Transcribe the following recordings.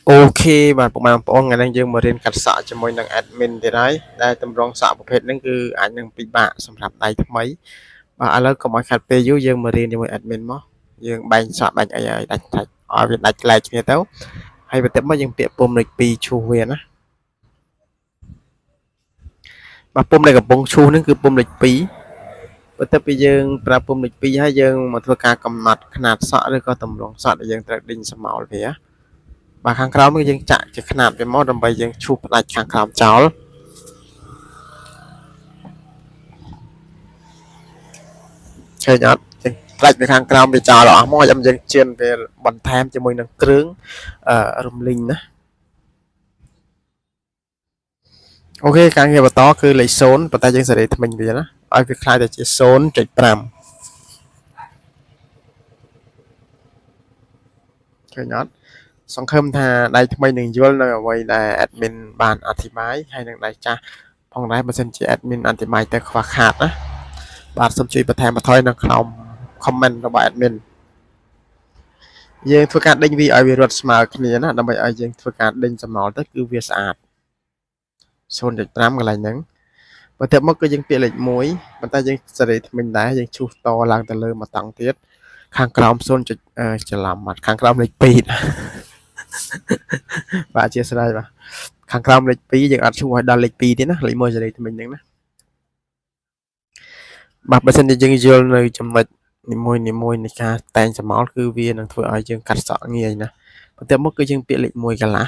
អូខេបាទពុកម៉ែបងប្អូនថ្ងៃនេះយើងមករៀនកាត់សក់ជាមួយនឹង admin ទៀតហើយដែលតម្រងសក់ប្រភេទហ្នឹងគឺអាចនឹងពិបាកសម្រាប់ដៃថ្មីបាទឥឡូវកុំឲ្យខាត់ពេលយូរយើងមករៀនជាមួយ admin មកយើងបែងសក់បែងអីឲ្យដាច់ឲ្យវាដាច់ក្លែកគ្នាទៅហើយបន្ទាប់មកយើងពាក់ពុម្ពលេខ2ឈូសវាណាបាទពុម្ពដែលកំពុងឈូសហ្នឹងគឺពុម្ពលេខ2បន្ទាប់ពីយើងប្រើពុម្ពលេខ2ហើយយើងមកធ្វើការកំណត់ຂະຫນាតសក់ឬក៏តម្រងសក់ដែលយើងត្រូវដេញស្រមោលវាបាទខាងក្រោមនេះយើងចាក់ជាຂະຫນាតវាមកដើម្បីយើងឈូសផ្ដាច់ខាងក្រោមចោលឃើញអត់ផ្ដាច់ពីខាងក្រោមវាចោលអស់មកហើយយើងជៀនវាបន្ថែមជាមួយនឹងគ្រឿងរំលីងណាអូខេការងារបន្តគឺលេខ0ប៉ុន្តែយើងសេរីថ្មិញវាណាឲ្យវាខ្លាយទៅជា0.5ឃើញអត់សង្ឃឹមថាដៃថ្មីនឹងយល់នៅអ្វីដែល admin បានអធិប្បាយហើយនឹងដៃចាស់ផងដែរបើសិនជា admin អធិប្បាយទៅខ្វះខាតណាបាទសូមជួយបន្ថែមបន្ថយនៅក្នុង comment របស់ admin យើងធ្វើការដេញវាឲ្យវារត់ស្មើគ្នាណាដើម្បីឲ្យយើងធ្វើការដេញស្រមោលទៅគឺវាស្អាត0.5កន្លែងហ្នឹងបន្ទាប់មកគឺយើងពាក់លេខ1ប៉ុន្តែយើងសេរីថ្មិញដែរយើងឈូសតឡើងទៅលើមួយតង់ទៀតខាងក្រោម0.ច្រឡំបាត់ខាងក្រោមលេខ2បាទអធិស្ឋានបាទខាងក្រោមលេខ2យើងអត់ឈូសឲ្យដល់លេខ2ទេណាលេខ1សេរីថ្មិញហ្នឹងណាបាទបើសិនជាយើងយល់នៅចំណុចនីមួយៗនៃការតែងស្រមោលគឺវានឹងធ្វើឲ្យយើងកាត់សក់ងាយណាបន្ទាប់មកគឺយើងពាក់លេខ1កន្លះ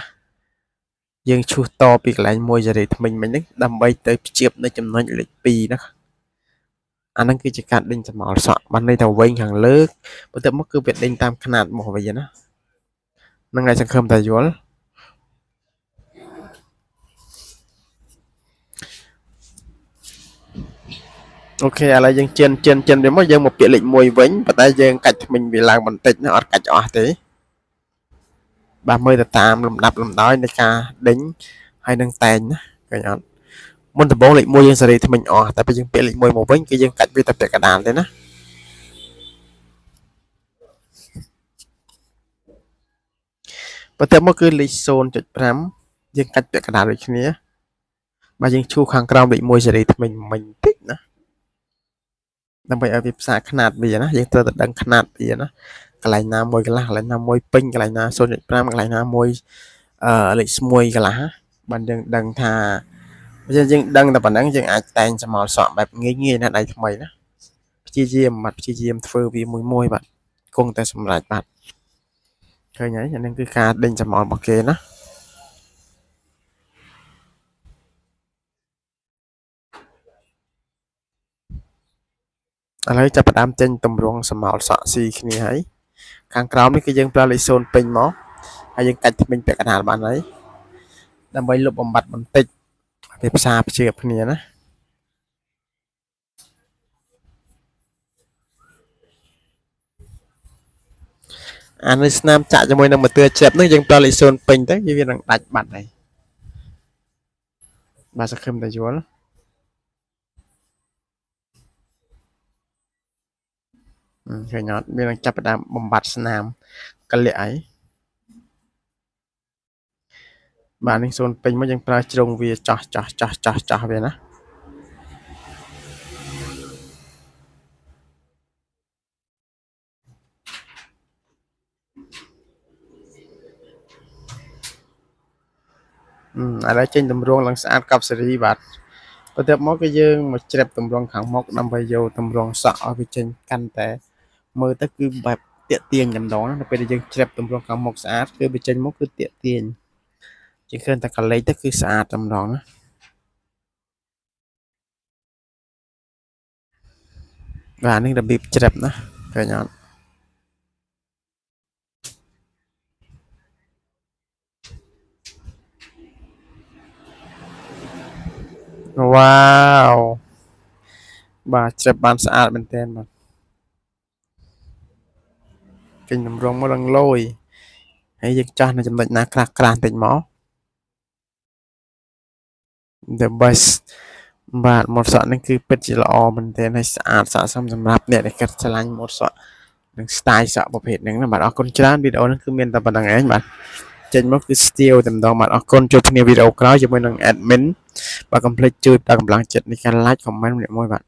យើងឈូសតពីកន្លែង1សេរីថ្មិញមិញហ្នឹងដើម្បីទៅភ្ជាប់នៅចំណុចលេខ2ណាអាហ្នឹងគឺជាការដេញស្រមោលសក់បានន័យថាវែងខាងលើបន្ទាប់មកគឺវាដេញតាមຂະຫນាតមកវិញណាហ្នឹងហើយសង្ឃឹមថាយល់អូខេឥឡូវយើងជិនវាមកយើងមកពាក់លេខ1វិញប៉ុន្តែយើងកាច់ថ្មិញវាឡើងបន្តិចណាអត់កាច់អស់ទេបាទមើលទៅតាមលំដាប់លំដោយនៃការដេញហើយនឹងតែងណាឃើញអត់មុនដំបូងលេខ1យើងសេរីថ្មិញអស់តែពេលយើងពាក់លេខ1មកវិញគឺយើងកាច់វាទៅពាក់កណ្ដាលទេណាបន្ទាប់មកគឺលេខ0.5យើងកាច់ពាក់កណ្ដាលដូចគ្នាបាទយើងឈូសខាងក្រោមលេខ1សេរីថ្មិញមិញតិចណាដើម្បីឲ្យវាផ្សារຂະຫນាតវាណាយើងត្រូវតែដឹងຂະຫນាតវាណាកន្លែងណាមួយកន្លះកន្លែងណាមួយពេញកន្លែងណា0.5កន្លែងណាមួយលេខស្មួយកន្លះបានយើងដឹងថាបើយើងដឹងតែប៉ុណ្ណឹងយើងអាចតែងស្រមោលសក់បែបងាយៗណាដៃថ្មីណាព្យាយាមធ្វើវាមួយបាទគង់តែសម្រេចបាទឃើញហើយអានេះគឺការដេញស្រមោលរបស់គេណាឥឡូវចាប់ផ្ដើមចេញតម្រងស្រមោលសក់ស៊ីគ្នាហើយខាងក្រោមនេះគឺយើងប្រើលេខ0ពេញមកហើយយើងកាច់ថ្មិញពាក់កណ្ដាលបានហើយដើម្បីលុបបំបត្តិបន្តិចវាផ្សារភ្ជាប់គ្នាណាអានេះស្នាមចាក់ជាមួយនឹងម៉ូទ័រជ្រាបនេះយើងប្រើលេខ0ពេញទៅវានឹងដាច់បាត់ហើយបាទសង្ឃឹមតែយល់ឃើញអត់វានឹងចាប់ផ្ដើមបំបត្តិស្នាមកលាក់ហើយបាទនេះ0ពេញមកយើងប្រើជ្រុងវាចោះវាណាឥឡូវចេញតម្រងឡើងស្អាតកប់សេរីបាទបន្ទាប់មកគឺយើងមកជ្រាបតម្រងខាងមុខដើម្បីយកតម្រងសក់ឲ្យវាចេញកាន់តែមើលទៅគឺបែបតាកទាញតែម្ដងណាពេលដែលយើងជ្រាបតម្រងខាងមុខស្អាតគឺវាចេញមកគឺតាកទាញជាងឃើញតែកលេចទៅគឺស្អាតតែម្ដងណាបាទនេះរបៀបជ្រាបណាឃើញអត់វ៉ាវបាទជ្រាបបានស្អាតមែនទែនបាទចេញតម្រងមកឡើងលយហើយយើងចាស់នៅចំណុចណាក្រាស់បន្តិចមក the best បាទម៉ូតសក់នេះគឺពិតជាល្អមែនទែនហើយស្អាតស័ក្តិសមសម្រាប់អ្នកដែលកាត់ឆ្លាញ់ម៉ូតសក់និង style សក់ប្រភេទហ្នឹងណាបាទអរគុណច្រើនវីដេអូនេះគឺមានតែប៉ុណ្្នឹងឯងបាទ ចេញមកគឺ steal តែម្ដងបាទអរគុណជួបគ្នាវីដេអូក្រោយជាមួយនឹង admin បើកុំភ្លេចជួយដល់កម្លាំងចិត្តនៃការ like comment ម្នាក់មួយបាទ